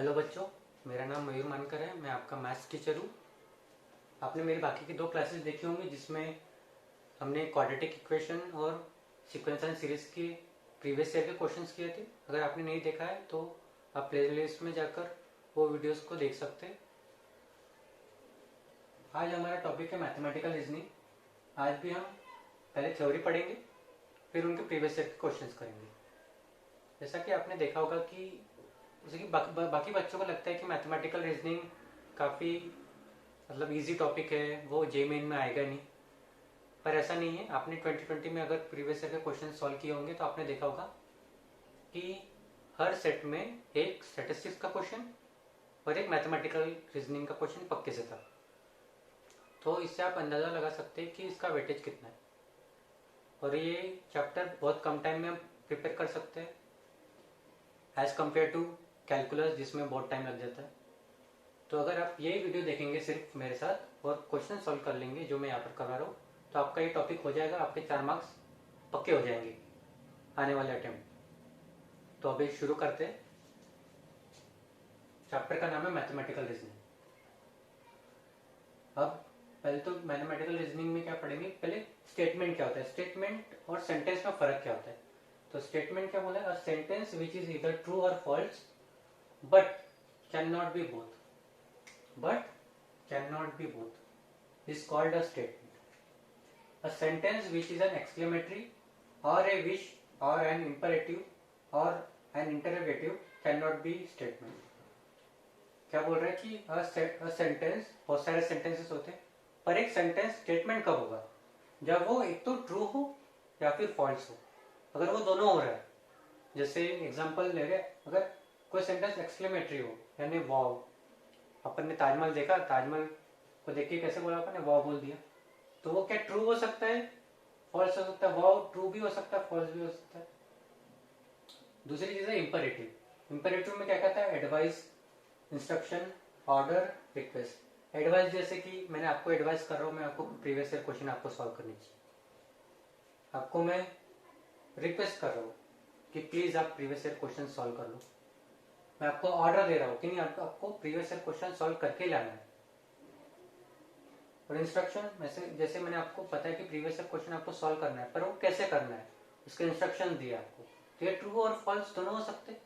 Hello बच्चों, मेरा नाम मयूर मानकर है। मैं आपका मैथ्स टीचर हूँ। आपने मेरी बाकी की 2 क्लासेस देखी होंगी जिसमें हमने क्वाड्रेटिक इक्वेशन और सीक्वेंस एंड सीरीज के प्रीवियस ईयर के क्वेश्चंस किए थे। अगर आपने नहीं देखा है तो आप प्लेलिस्ट में जाकर वो वीडियोस को देख सकते हैं। आज हमारा टॉपिक है मैथमेटिकल रीजनिंग। आज भी हम पहले थ्योरी पढ़ेंगे, फिर उनके प्रीवियस ईयर के क्वेश्चंस करेंगे। जैसा कि आपने देखा होगा कि जैसे कि बाकी बच्चों को लगता है कि मैथमेटिकल रीजनिंग काफ़ी मतलब इजी टॉपिक है, वो जे मेन में आएगा नहीं, पर ऐसा नहीं है। आपने 2020 में अगर प्रीवियस ईयर के क्वेश्चन सॉल्व किए होंगे तो आपने देखा होगा कि हर सेट में एक स्टैटिस्टिक्स का क्वेश्चन और एक मैथमेटिकल रीजनिंग का क्वेश्चन पक्के से था। तो इससे आप अंदाज़ा लगा सकते हैं कि इसका वेटेज कितना है। और ये चैप्टर बहुत कम टाइम में हम प्रिपेयर कर सकते हैं एज कम्पेयर टू कैलकुलस जिसमें बहुत टाइम लग जाता है। तो अगर आप यही वीडियो देखेंगे सिर्फ मेरे साथ और क्वेश्चन सॉल्व कर लेंगे जो मैं यहाँ पर करवा रहा हूँ, तो आपका ये टॉपिक हो जाएगा, आपके 4 मार्क्स पक्के हो जाएंगे आने वाले अटेम्प्ट। तो अभी शुरू करते हैं। चैप्टर का नाम है मैथमेटिकल रीजनिंग। अब पहले तो मैथमेटिकल रीजनिंग में क्या पढ़ेंगे, पहले स्टेटमेंट क्या होता है, स्टेटमेंट और सेंटेंस में फर्क क्या होता है। तो स्टेटमेंट क्या बोला है, a sentence which is either true और false but can not be both, but cannot be both is called a statement. A sentence which is an exclamatory or a wish or an imperative or an interrogative cannot be statement. क्या बोल रहा है कि a sentence, बहुत सारे sentences होते हैं, पर एक sentence statement कब होगा, जब वो एक तो true हो या फिर false हो। अगर वो दोनों हो रहा है, जैसे एग्जांपल ले रहे, अगर कोई सेंटेंस एक्सक्लेमेटरी हो यानी वाव, अपन ने ताजमहल देखा, ताजमहल को देख के कैसे बोला, अपन ने वाव बोल दिया, तो वो क्या ट्रू हो सकता है, फॉल्स हो सकता है। वाव ट्रू भी हो सकता है, फॉल्स भी हो सकता है। दूसरी चीज है इंपरेटिव। इंपरेटिव में क्या कहता है, advice, instruction, order, request. Advice जैसे कि मैंने आपको एडवाइस कर रहा हूँ, मैं आपको प्रीवियस ईयर क्वेश्चन आपको सॉल्व करनी चाहिए, आपको मैं रिक्वेस्ट कर रहा हूँ कि प्लीज आप प्रीवियस ईयर क्वेश्चन सॉल्व कर लो। मैं आपको ऑर्डर दे रहा हूँ कि नहीं, आपको प्रीवियस ईयर क्वेश्चन सॉल्व करके लाना है। और इंस्ट्रक्शन जैसे मैंने आपको पता है कि प्रीवियस ईयर क्वेश्चन आपको सॉल्व करना है, पर वो कैसे करना है उसके इंस्ट्रक्शन दिए आपको, तो ये ट्रू और फॉल्स दोनों हो सकते।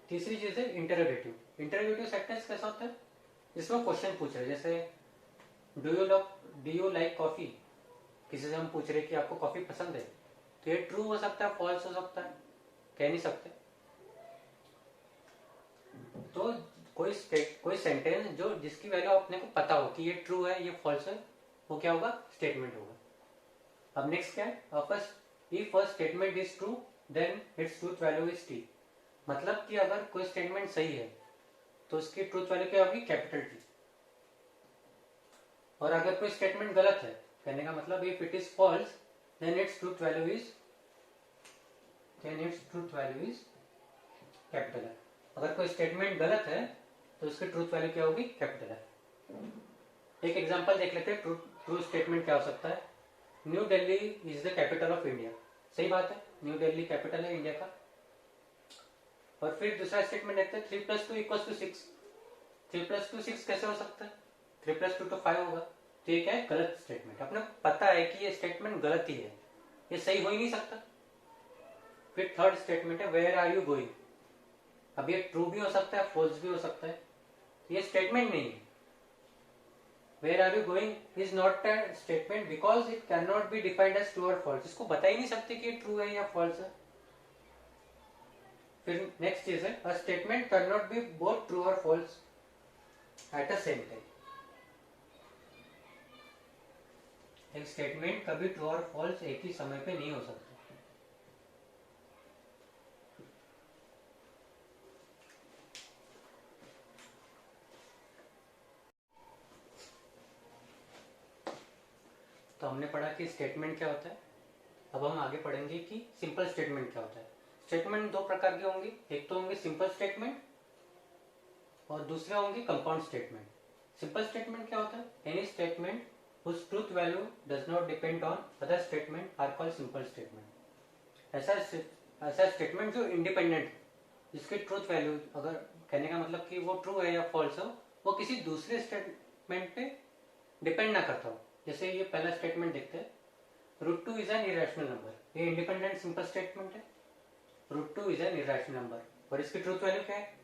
तीसरी चीज है इंटरोगेटिव। इंटरोगेटिव सेंटेंस कैसा होता है, जिसमें क्वेश्चन पूछ रहे, जैसे डू यू लाइक कॉफी, किसी से हम पूछ रहे कि आपको कॉफी पसंद है, तो ये ट्रू हो सकता है, फॉल्स हो सकता है, कह नहीं सकते। तो कोई सेंटेंस जो जिसकी वैल्यू अपने को पता हो कि ये ट्रू है ये फॉल्स है, वो क्या होगा, स्टेटमेंट होगा। अब नेक्स्ट क्या है, if a statement is true then its truth value is T. मतलब कि अगर कोई स्टेटमेंट सही है तो उसकी ट्रूथ वैल्यू क्या होगी, कैपिटल टी। और अगर कोई स्टेटमेंट गलत है, कहने का मतलब if it is false then its truth value is capital है। अगर कोई स्टेटमेंट गलत है तो उसकी ट्रूथ वैल्यू क्या होगी, कैपिटल है। एक एग्जांपल देख लेते हैं, ट्रू स्टेटमेंट क्या हो सकता है। New Delhi is the capital of India. सही बात है, न्यू दिल्ली कैपिटल है इंडिया का। और फिर दूसरा स्टेटमेंट देखते हैं, 3 + 2 = 6। 3 + 2 6 कैसे हो सकता है, 3 + 2 तो 5 होगा। तो ये क्या है, गलत स्टेटमेंट। अपने पता है कि ये स्टेटमेंट गलत ही है, ये सही हो ही नहीं सकता। फिर थर्ड स्टेटमेंट है, वेयर आर यू गोइंग। अब ये ट्रू भी हो सकता है, फॉल्स भी हो सकता है, ये स्टेटमेंट नहीं है। Where are you going is not a statement because it can not be defined as true और फॉल्स। इसको बता ही नहीं सकते कि ये ट्रू है या फॉल्स है। फिर नेक्स्ट चीज है, a statement can not be both true और false at the same time. एक स्टेटमेंट कभी ट्रू और फॉल्स एक ही समय पे नहीं हो सकता। तो हमने पढ़ा कि स्टेटमेंट क्या होता है। अब हम आगे पढ़ेंगे कि सिंपल स्टेटमेंट क्या होता है। स्टेटमेंट 2 प्रकार के होंगे, एक तो होंगे सिंपल स्टेटमेंट और दूसरे होंगे कंपाउंड स्टेटमेंट। सिंपल स्टेटमेंट क्या होता है, any statement whose truth value does not depend on other statement are called simple statement। ऐसा स्टेटमेंट जो इंडिपेंडेंट, जिसकी ट्रूथ वैल्यू, अगर कहने का मतलब कि वो ट्रू है या फॉल्स हो, वो किसी दूसरे स्टेटमेंट पे डिपेंड ना करता हो। जैसे ये पहला स्टेटमेंट देखते हैं, √2 इज एन इरेशनल नंबर। ये इंडिपेंडेंट सिंपल स्टेटमेंट है, √2 इज एन इरेशनल नंबर, और इसकी ट्रूथ वैल्यू क्या है,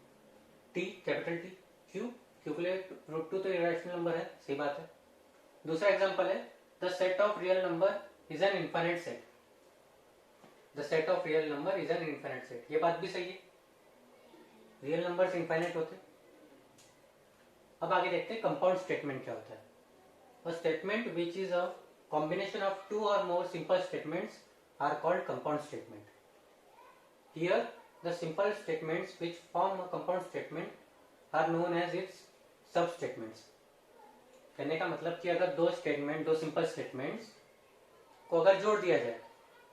टी, कैपिटल टी। क्यों? क्योंकि √2 तो इरेशनल नंबर है, सही बात है। दूसरा एग्जांपल है, the set of real number is an infinite set. The set of real number is an infinite set, ये बात भी सही है, रियल नंबर्स इनफाइनाइट होते हैं। अब आगे देखते हैं कंपाउंड स्टेटमेंट क्या होता है। A statement which is a combination of two or more simple statements are called compound statement. Here, the simple statements which form a compound statement are known as its substatements. कहने का मतलब कि अगर दो statement, दो simple statements को अगर जोड़ दिया जाए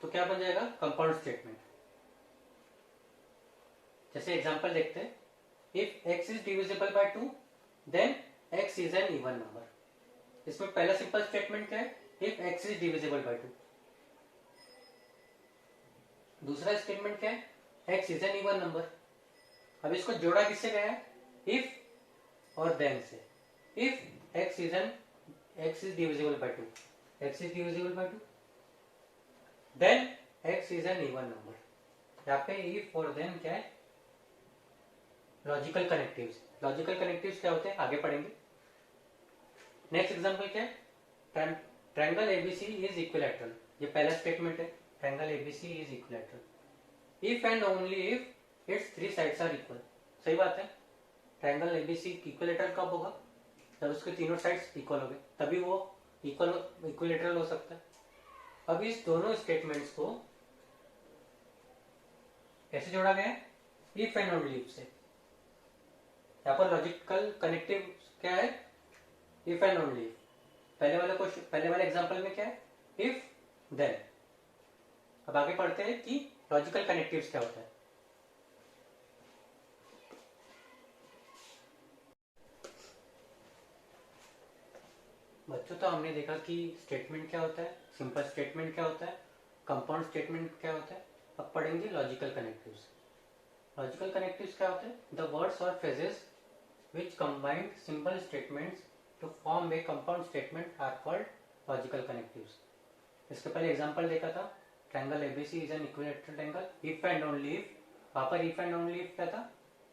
तो क्या बन जाएगा, कंपाउंड स्टेटमेंट। जैसे एग्जांपल देखते हैं, if x is divisible by 2 then x is an even number। इसमें पहला सिंपल स्टेटमेंट क्या है, if x is divisible by 2। दूसरा स्टेटमेंट क्या है, x is an even number. अब इसको जोड़ा किससे गया है, इफ और देन से। If x is divisible by 2, x is divisible by 2, then x is an even number. यहाँ पे इफ और देन क्या है, लॉजिकल कनेक्टिव्स। लॉजिकल कनेक्टिव्स क्या होते हैं आगे पढ़ेंगे। नेक्स्ट एग्जांपल क्या है, ट्रायंगल एबीसी इज इक्विलैटरल। ये पहला स्टेटमेंट है, triangle ABC is equilateral if and only if its 3 sides are equal. सही बात है, ट्रायंगल एबीसी इक्विलैटरल कब होगा, जब उसके तीनों साइड्स इक्वल हो गए, तभी वो इक्विलैटरल हो सकता है। अब इस दोनों स्टेटमेंट्स को कैसे जोड़ा गया है, इफ एंड ओनली इफ से। यहाँ पर लॉजिकल कनेक्टिव क्या है, इफ एंड ओनली इफ। पहले वाले एग्जांपल में क्या है, इफ देन। अब आगे पढ़ते हैं कि लॉजिकल कनेक्टिव्स क्या होता है। बच्चों, तो हमने देखा कि स्टेटमेंट क्या होता है, सिंपल स्टेटमेंट क्या होता है, कंपाउंड स्टेटमेंट क्या होता है। अब पढ़ेंगे लॉजिकल कनेक्टिव्स। लॉजिकल कनेक्टिव्स क्या होते हैं, द वर्ड्स और phrases which combined simple statements to form a compound statement are called logical connectives। इसके पहले एग्जांपल देखा था, triangle ABC is an equilateral triangle, if and only if. वहां पर इफ एंड ओनली इफ क्या था,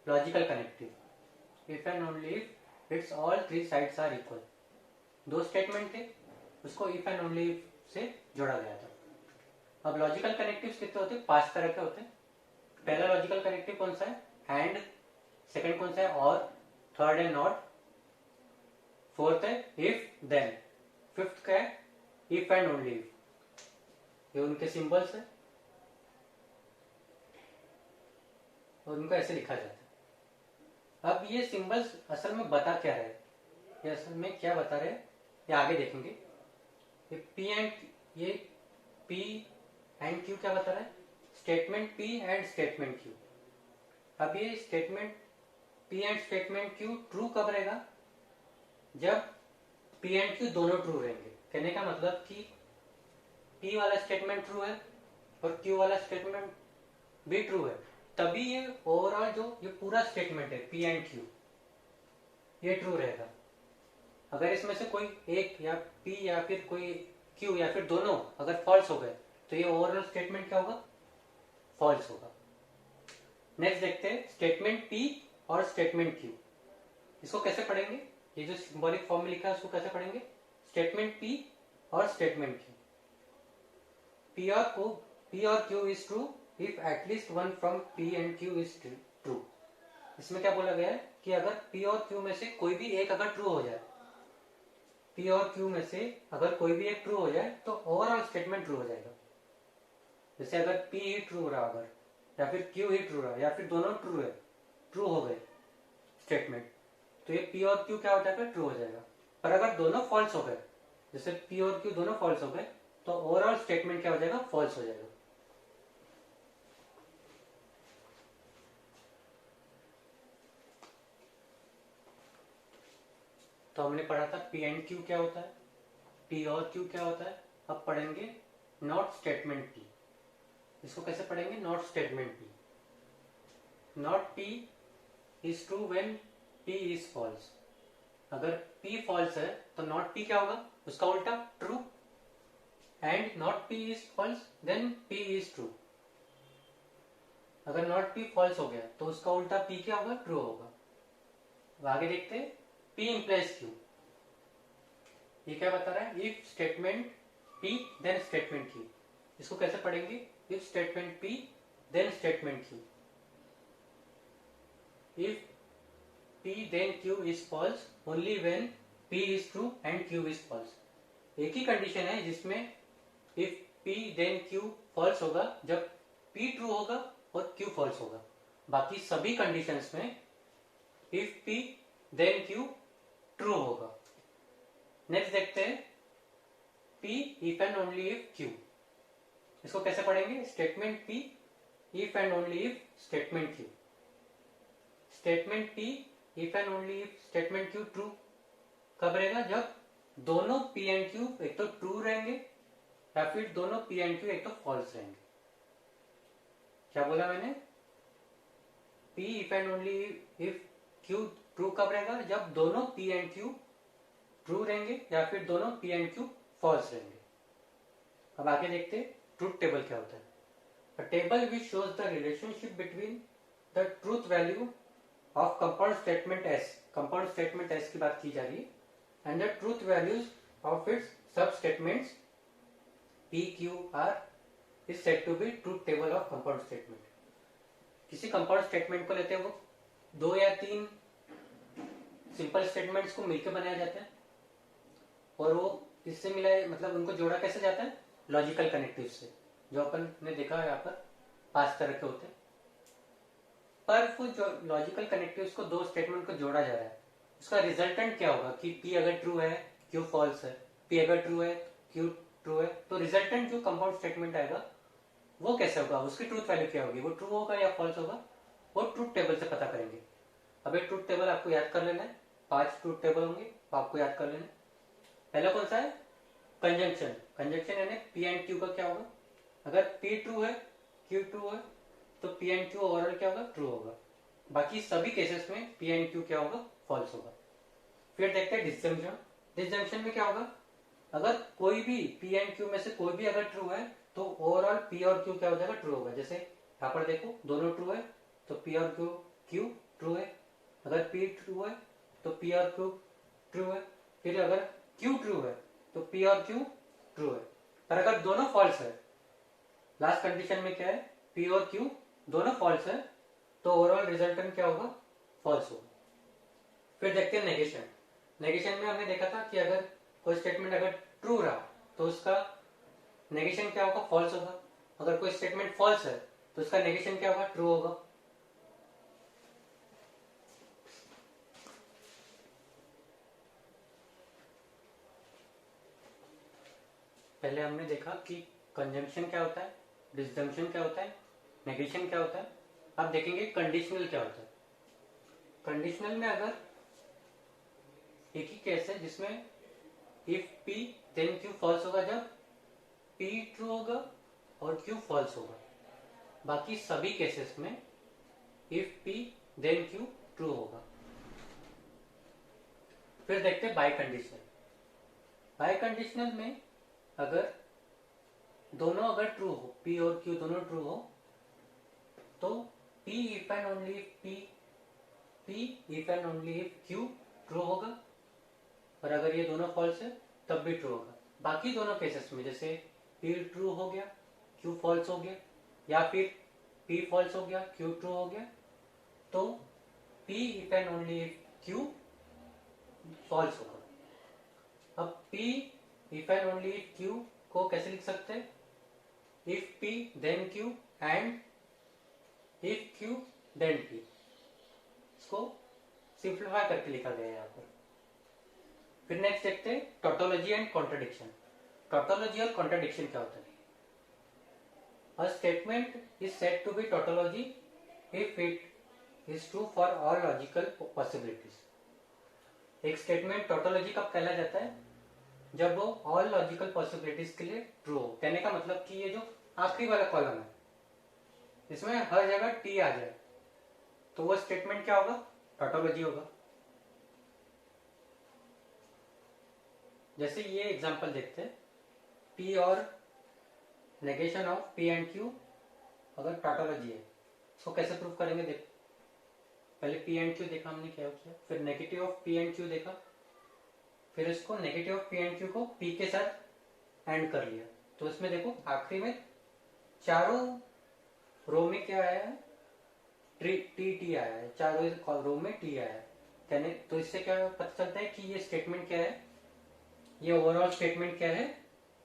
logical connective. If and only if its all 3 sides are equal. दो statement थे, उसको इफ एंड ओनली इफ से जोड़ा गया था। अब लॉजिकल कनेक्टिव्स कितने होते हैं, 5 तरह के होते हैं। पहला लॉजिकल कनेक्टिव कौन सा है, एंड। सेकंड कौन सा है, और। थर्ड है नॉट। फोर्थ है इफ देन। फिफ्थ क्या है, इफ एंड ओनली इफ। ये उनके सिंबल्स है और उनको ऐसे लिखा जाता है। अब ये सिंबल्स असल में बता क्या रहे, ये असल में क्या बता रहे ये आगे देखेंगे। ये पी एंड क्यू क्या बता रहा है, statement P and statement Q. अब ये statement P and statement Q true कब रहेगा, जब पी एंड क्यू दोनों ट्रू रहेंगे। कहने का मतलब कि पी वाला स्टेटमेंट ट्रू है और क्यू वाला स्टेटमेंट भी ट्रू है, तभी ये ओवरऑल जो ये पूरा स्टेटमेंट है पी एंड क्यू ये ट्रू रहेगा। अगर इसमें से कोई एक या पी या फिर कोई क्यू या फिर दोनों अगर फॉल्स हो गए तो ये ओवरऑल स्टेटमेंट क्या होगा, फॉल्स होगा। नेक्स्ट देखते हैं स्टेटमेंट पी और स्टेटमेंट क्यू। इसको कैसे पढ़ेंगे, ये जो सिंबॉलिक फॉर्म में लिखा है उसको कैसे पढ़ेंगे, स्टेटमेंट पी और स्टेटमेंट क्यू। पी और Q is true if at least one from P and Q is true. इसमें क्या बोला गया है कि अगर पी और क्यू में से कोई भी एक अगर ट्रू हो जाए, पी और क्यू में से अगर कोई भी एक ट्रू हो जाए तो ओवरऑल स्टेटमेंट ट्रू हो जाएगा। जैसे अगर पी ही ट्रू रहा अगर, या फिर क्यू ही ट्रू रहा, या फिर दोनों ट्रू है, ट्रू हो गए स्टेटमेंट, तो ये पी और क्यू क्या हो जाएगा, ट्रू हो जाएगा। पर अगर दोनों फॉल्स हो गए, जैसे पी और क्यू दोनों फॉल्स हो गए, तो ओवरऑल स्टेटमेंट क्या हो जाएगा, फॉल्स हो जाएगा। तो हमने पढ़ा था पी एंड क्यू क्या होता है, पी और क्यू क्या होता है। अब पढ़ेंगे नॉट स्टेटमेंट पी। इसको कैसे पढ़ेंगे, not statement P. Not P is true when P is false. अगर P फॉल्स है तो नॉट P क्या होगा, उसका उल्टा true, and not P is false then P is true. अगर नॉट P फॉल्स हो गया तो उसका उल्टा P क्या होगा, ट्रू होगा। अब आगे देखते हैं P implies Q। ये क्या बता रहा है, if statement P then statement Q। इसको कैसे पढ़ेंगे, if statement P then statement Q। If P then Q is false only when P is true and Q is false। एक ही कंडीशन है जिसमें if P then Q false होगा जब P true होगा और Q false होगा। बाकी सभी कंडीशंस में if P then Q true होगा। नेक्स्ट देखते हैं P if and only if Q। इसको कैसे पढ़ेंगे, statement P if and only if statement Q। Statement P if and only if statement Q true कब रहेगा, जब दोनों P एंड Q एक तो ट्रू रहेंगे या फिर दोनों P एंड Q एक तो फॉल्स रहेंगे। क्या बोला मैंने, P if and only if Q true कब रहेगा, जब दोनों P एंड Q ट्रू रहेंगे या फिर दोनों P एंड Q फॉल्स रहेंगे। अब आगे देखते हैं ट्रूथ टेबल क्या होता है। A table which shows the relationship between the truth value of compound statement S, compound statement S की बात की जा रही है, and the truth values of its sub statements P, Q, R is said to be truth table of compound statement। किसी compound statement को लेते हैं, वो दो या तीन सिंपल स्टेटमेंट्स को मिलकर बनाया जाता है और वो इससे मिला मतलब उनको जोड़ा कैसे जाता है, लॉजिकल कनेक्टिव से, जो अपन ने देखा है यहाँ पर 5 तरह के होते हैं। पर वो जो लॉजिकल कनेक्टिव्स को दो स्टेटमेंट को जोड़ा जा रहा है, उसका रिजल्टेंट क्या होगा कि P अगर ट्रू है Q फॉल्स है, P अगर ट्रू है Q ट्रू है, तो रिजल्टेंट जो कंपाउंड स्टेटमेंट आएगा वो कैसे होगा, उसकी ट्रूथ वैल्यू क्या होगी, वो ट्रू होगा या फॉल्स होगा, वो ट्रूथ टेबल से पता करेंगे। अब ये ट्रूथ टेबल आपको याद कर लेना है, 5 ट्रूथ टेबल होंगे आपको याद कर लेना है। पहला कौन सा है, कंजंक्शन। कंजंक्शन यानी P एंड Q का क्या होगा, अगर P ट्रू है Q ट्रू है तो P एंड Q ओवरऑल क्या होगा, ट्रू होगा। बाकी सभी केसेस में P एंड Q क्या होगा, फॉल्स होगा। फिर देखते हैं डिसजंक्शन। डिसजंक्शन में क्या होगा, अगर कोई भी P एंड Q में से कोई भी अगर ट्रू है तो ओवरऑल P और Q क्या हो जाएगा, ट्रू होगा। जैसे यहाँ पर देखो दोनों ट्रू है तो P और Q ट्रू है, अगर P ट्रू है तो P और Q ट्रू है, फिर अगर Q ट्रू है तो P और Q ट्रू है। पर अगर दोनों फॉल्स है, लास्ट कंडीशन में क्या है, P और Q दोनों फॉल्स है तो ओवरऑल रिजल्टेंट क्या होगा, फॉल्स होगा। फिर देखते हैं नेगेशन। नेगेशन में हमने देखा था कि अगर कोई स्टेटमेंट अगर ट्रू रहा तो उसका नेगेशन क्या होगा, फॉल्स होगा। अगर कोई स्टेटमेंट फॉल्स है तो उसका नेगेशन क्या होगा, ट्रू होगा। पहले हमने देखा कि कंजंक्शन क्या होता है, डिसजंक्शन क्या होता है, नेगेशन क्या होता है। अब देखेंगे कंडीशनल क्या होता है। कंडीशनल में अगर एक ही केस है जिसमें if P then Q false होगा, जब P ट्रू होगा और Q फॉल्स होगा। बाकी सभी केसेस में if P then Q true होगा। फिर देखते हैं बाय कंडीशनल। बाय कंडीशनल में अगर दोनों अगर ट्रू हो, P और Q दोनों ट्रू हो, तो P if and only if P if and only if Q true होगा, और अगर ये दोनों फॉल्स है तब भी ट्रू होगा। बाकी दोनों केसेस में जैसे P ट्रू हो गया Q फॉल्स हो गया, या फिर P फॉल्स हो गया Q ट्रू हो गया, तो P if and only if Q false होगा। अब P if and only if Q को कैसे लिख सकते हैं, if P then Q and if Q then P। इसको सिंप्लीफाई करके लिखा गया है यहाँ पर। फिर नेक्स्ट देखते हैं टोटोलॉजी एंड कॉन्ट्रडिक्शन। टोटोलॉजी और कॉन्ट्रडिक्शन क्या होता है। A statement is said to be tautology if it is true for all logical possibilities। एक स्टेटमेंट टोटोलॉजी कब कहला जाता है, जब वो ऑल लॉजिकल पॉसिबिलिटीज के लिए ट्रू हो। कहने का मतलब कि ये जो आखिरी वाला कॉलम है इसमें हर जगह T आ जाए, तो वो स्टेटमेंट क्या होगा, टॉटोलॉजी होगा। जैसे ये एग्जांपल देखते हैं, पी और negation of P and Q अगर टॉटोलॉजी है, इसको कैसे प्रूव करेंगे। देख, पहले पी एंड क्यू देखा हमने क्या किया, फिर negative of P and Q देखा, फिर इसको negative of P and Q को पी के साथ एंड कर लिया। तो इसमें देखो आखिरी में चारों रो में क्या आया है, टी टी आया है, चारों रो में टी आया है। कहने तो इससे क्या पता चलता है कि ये स्टेटमेंट क्या है, ये ओवरऑल स्टेटमेंट क्या है,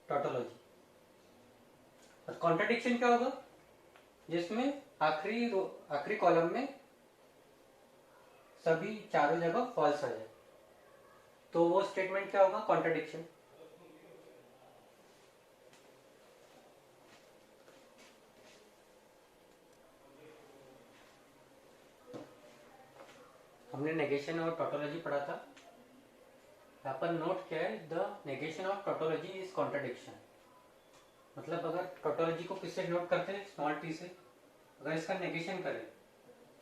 टॉटोलॉजी। और कॉन्ट्रडिक्शन क्या होगा, जिसमें आखिरी कॉलम में सभी चारों जगह फॉल्स आ जाए, तो वो स्टेटमेंट क्या होगा, कॉन्ट्रडिक्शन। हमने नेगेशन और टॉटोलॉजी पढ़ा था। यहाँ पर नोट क्या है, the negation of tautology is contradiction. मतलब अगर टॉटोलॉजी को किससे नोट करते हैं, स्मॉल टी से, अगर इसका नेगेशन करें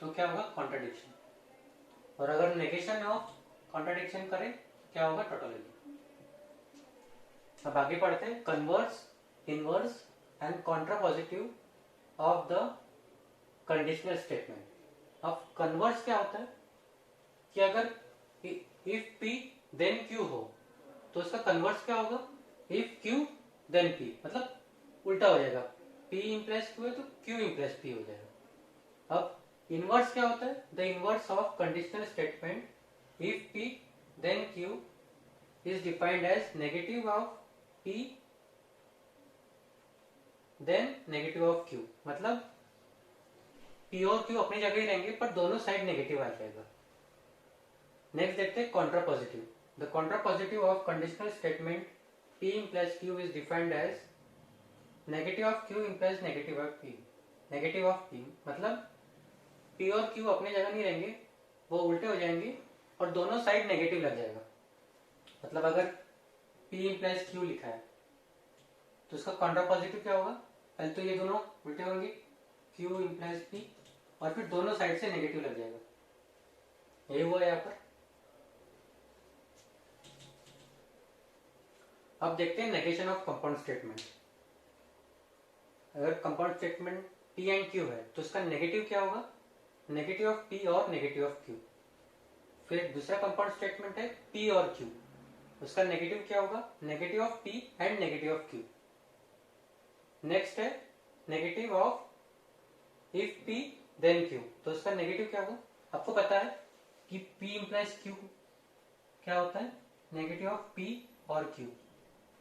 तो क्या होगा, कॉन्ट्रडिक्शन। और अगर नेगेशन ऑफ कॉन्ट्रडिक्शन करें क्या होगा, टॉटोलॉजी। अब आगे पढ़ते हैं, converse, inverse and contrapositive of the conditional statement. अब कन्वर्स क्या होता है कि अगर इफ पी देन क्यू हो तो इसका कन्वर्स क्या होगा, इफ क्यू देन पी, मतलब उल्टा हो जाएगा, P इंप्लाइज Q है तो Q इंप्लाइज P हो जाएगा। अब इनवर्स क्या होता है, the inverse of conditional statement if P then Q is defined as negative of P then negative of Q। मतलब P और Q अपनी जगह ही रहेंगे पर दोनों साइड नेगेटिव आ जाएगा। नेक्स्ट देखते हैं contrapositive. The contrapositive of conditional statement P implies Q is defined as negative of Q implies negative of P। Negative of P मतलब P और Q अपनी जगह नहीं रहेंगे, वो उल्टे हो जाएंगे और दोनों साइड नेगेटिव लग जाएगा। मतलब अगर P implies Q लिखा है तो इसका कॉन्ट्रापॉजिटिव क्या होगा, पहले तो ये दोनों उल्टे होंगे, Q implies P, और फिर दोनों साइड से नेगेटिव लग जाएगा। यही हुआ यहाँ पर। अब देखते हैं नेगेशन ऑफ कंपाउंड स्टेटमेंट। अगर compound statement P and Q है तो इसका नेगेटिव क्या होगा, नेगेटिव ऑफ P और नेगेटिव ऑफ Q। फिर दूसरा कंपाउंड स्टेटमेंट है P और Q, उसका नेगेटिव क्या होगा, negative of P and negative of Q। Next है negative of if P then Q, तो इसका नेगेटिव क्या होगा। आपको पता है कि P इंप्लाइज Q क्या होता है, नेगेटिव ऑफ P और Q।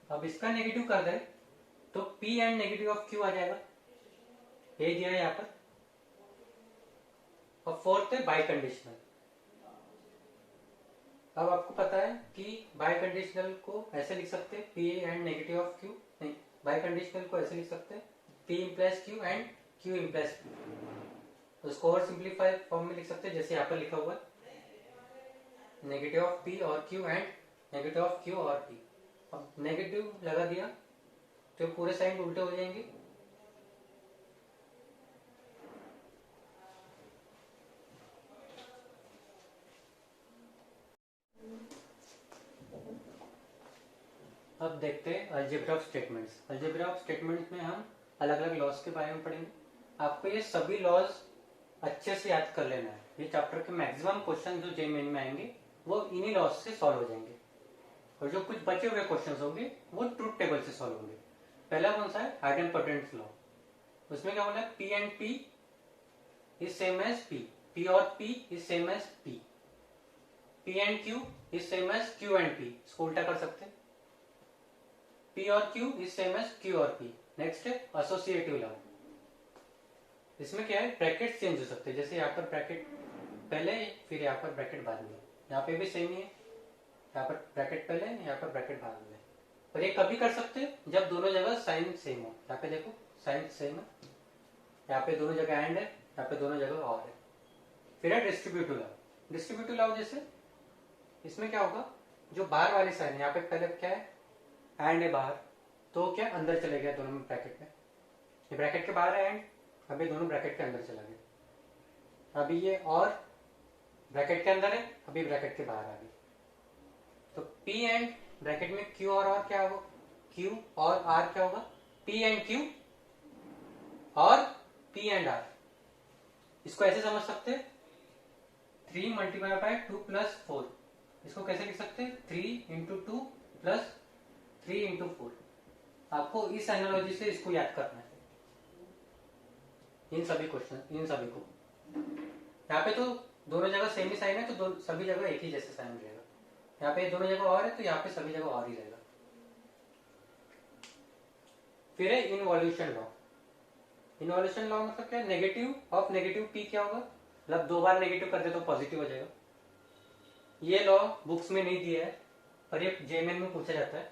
अब इसका नेगेटिव कर दे तो P and negative of Q आ जाएगा, ये दिया है यहाँ पर। और फोर्थ है बाई कंडीशनल। अब आपको पता है कि बाई कंडीशनल को ऐसे लिख सकते हैं P and negative of Q, नहीं, बाई कंडीशनल को ऐसे लिख सकते हैं P implies Q and Q implies P। तो इसको और सिंप्लीफाइड फॉर्म में लिख सकते हैं, जैसे यहाँ पर लिखा हुआ है नेगेटिव ऑफ P और Q and negative of Q और P। अब नेगेटिव लगा दिया तो पूरे साइड उल्टे हो जाएंगे। अब देखते हैं algebra of statements. Algebra of statements में हम अलग अलग लॉज के बारे में पढ़ेंगे। आपको ये सभी लॉज अच्छे से याद कर लेना है। ये चैप्टर के मैक्सिमम क्वेश्चन जो जेईई में आएंगे वो इन्हीं लॉज से सॉल्व हो जाएंगे, और जो कुछ बचे हुए क्वेश्चन होंगे वो ट्रूथ टेबल से सॉल्व होंगे। पहला कौन सा है, आइडेंपोटेंस लॉ। उसमें क्या बोला है, P and P is same as P, P और P is same as P, P and Q is same as Q and P। इसको उल्टा कर सकते हैं, P और Q is same as Q और P। नेक्स्ट है एसोसिएटिव लॉ। इसमें क्या है, ब्रैकेट चेंज हो सकते हैं, जैसे यहाँ पर ब्रैकेट पहले फिर यहाँ पर ब्रैकेट बाद में, यहाँ पे भी सेम ही है, यहाँ पर ब्रैकेट पहले यहाँ पर ब्रैकेट बाद में। और ये कभी कर सकते हैं जब दोनों जगह साइन सेम हो। यहाँ पे देखो साइन सेम है, यहाँ पे दोनों जगह एंड है, यहाँ पे दोनों जगह और है। फिर है डिस्ट्रीब्यूटिव लॉ। डिस्ट्रीब्यूटिव लॉ जैसे इसमें क्या होगा, जो बाहर वाली साइन है, यहाँ पे पहले क्या है एंड है बाहर, तो क्या अंदर चले गया दोनों में ब्रैकेट में, ये ब्रैकेट के बाहर है एंड, अभी दोनों ब्रैकेट के अंदर चला गया। अभी ये और ब्रैकेट के अंदर है, अभी ब्रैकेट के बाहर आ गई। तो P एंड ब्रैकेट में Q और R क्या होगा, Q और R क्या होगा, P एंड Q और P एंड R। इसको ऐसे समझ सकते हैं 3 मल्टीप्लाई बाय 2 प्लस 4। इसको कैसे लिख सकते हैं 3 इंटू 2 प्लस 3 इंटू 4। आपको इस एनालॉजी से इसको याद करना है, इन सभी क्वेश्चन, इन सभी को। यहाँ पे तो दोनों जगह सेम ही साइन है, तो सभी जगह एक ही जैसे साइन रहेगा। यहाँ पे दोनों जगह और है, तो यहाँ पे सभी जगह और ही रहेगा। फिर है इनवॉल्यूशन लॉ। इनवॉल्यूशन लॉ मतलब क्या है, नेगेटिव ऑफ नेगेटिव पी क्या होगा, मतलब 2 बार नेगेटिव कर दे तो पॉजिटिव हो जाएगा। ये लॉ बुक्स में नहीं दिया है, पर ये जेएमएन में पूछा जाता है।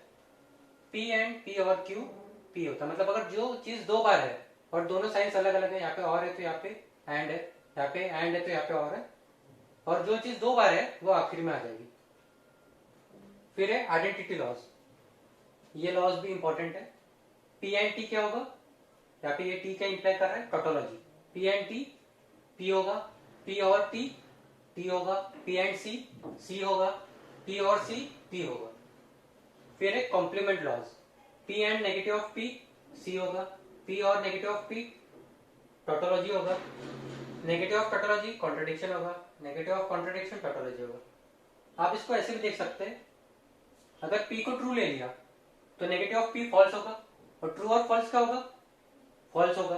पी एंड पी और क्यू पी होता है, मतलब अगर जो चीज 2 बार है और दोनों साइंस अलग अलग है, यहाँ पे और है तो यहाँ पे एंड है, यहाँ पे एंड है तो यहाँ पे और है, और जो चीज 2 बार है वो आखिर में आ जाएगी। फिर है आइडेंटिटी लॉज। ये लॉज भी इंपॉर्टेंट है। पी एंड टी क्या होगा, यहाँ पे ये टी क्या इंप्लाई कर रहा है, tautology. P and T P होगा, पी और टी टी होगा, पी एंड सी सी होगा, पी और सी पी होगा। फिर है complement laws. P and negative of P C होगा, पी और नेगेटिव ऑफ पी टोटोलॉजी होगा, नेगेटिव ऑफ टोटोलॉजी कॉन्ट्रडिक्शन होगा, नेगेटिव ऑफ कॉन्ट्रडिक्शन टोटोलॉजी होगा। आप इसको ऐसे भी देख सकते हैं, अगर पी को ट्रू ले लिया तो नेगेटिव ऑफ पी फॉल्स होगा, और ट्रू और फॉल्स क्या होगा, फॉल्स होगा।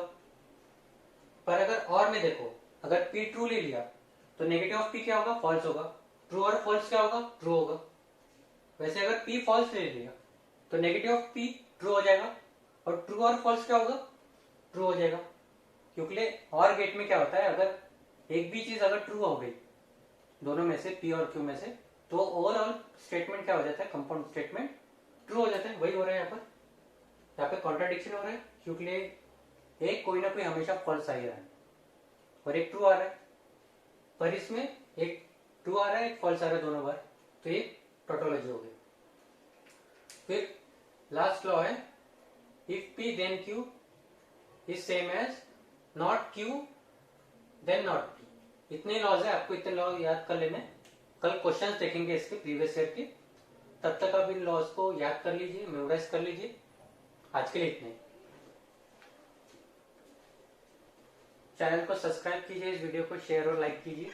पर अगर और में देखो, अगर पी ट्रू ले लिया तो नेगेटिव ऑफ पी क्या होगा, फॉल्स होगा, ट्रू और फॉल्स क्या होगा, ट्रू होगा। वैसे अगर पी फॉल्स ले लिया तो नेगेटिव ऑफ पी ट्रू हो जाएगा, और ट्रू और फॉल्स क्या होगा, ट्रू हो जाएगा। क्योंकि और गेट में क्या होता है, अगर एक भी चीज अगर ट्रू हो गई दोनों में से, पी और क्यू में से, तो ओवरऑल स्टेटमेंट क्या हो जाता है, कंपाउंड स्टेटमेंट ट्रू हो जाता है। वही हो रहा है यहाँ पे कॉन्ट्राडिक्शन हो रहा है, क्योंकि एक कोई ना कोई हमेशा फॉल्स आ ही रहा है और एक ट्रू आ रहा है, पर इसमें एक ट्रू आ रहा है एक फॉल्स आ रहा है दोनों बार, तो ये टोटोलॉजी हो गई। फिर लास्ट लॉ है if P then Q is same as not Q then not P. इतने लॉज है, आपको इतने लॉ याद कर लेने। कल क्वेश्चंस देखेंगे इसके प्रीवियस ईयर के, तब तक आप इन लॉज को याद कर लीजिए, मेमोराइज कर लीजिए। आज के लिए इतने। चैनल को सब्सक्राइब कीजिए, इस वीडियो को शेयर और लाइक कीजिए।